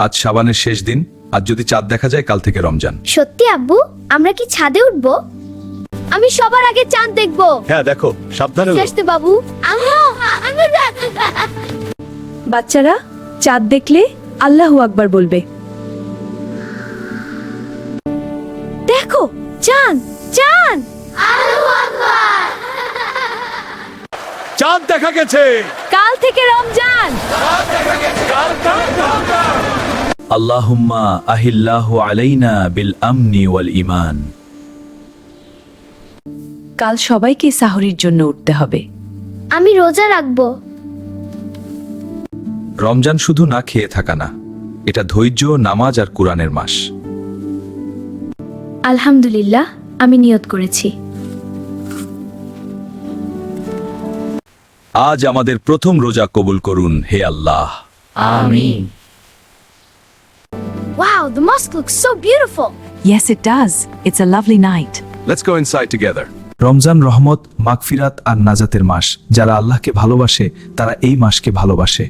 আজ শাবানের শেষ দিন, আজ যদি চাঁদ দেখা যায় কাল থেকে রমজান। সত্যি আব্বু, আমরা কি ছাদে উঠবো? আমি সবার আগে চাঁদ দেখবো। হ্যাঁ দেখো, সাবধানে। আসতে বাবু। বাচ্চারা, চাঁদ দেখলে আল্লাহু আকবার বলবে। দেখো, চাঁদ চাঁদ। চাঁদ দেখা গেছে। কাল থেকে রমজান। আল্লাহুম্মা আহিল্লাহু আলাইনা বিল আমনি ওয়াল ঈমান। কাল সবাইকে সাহরির জন্য উঠতে হবে। আমি রোজা রাখবো। রমজান শুধু না খেয়ে থাকা না, এটা ধৈর্য, নামাজ আর কুরআনের মাস। আলহামদুলিল্লাহ, আমি নিয়ত করেছি। আজ আমাদের প্রথম রোজা কবুল করুন হে আল্লাহ। আমিন। Wow, the mosque looks so beautiful. Yes, it does. It's a lovely night. Let's go inside together. Ramzan রহমত, মাগফিরাত আর নাজাতের মাস। যারা আল্লাহকে ভালোবাসে তারা এই মাসকে ভালোবাসে।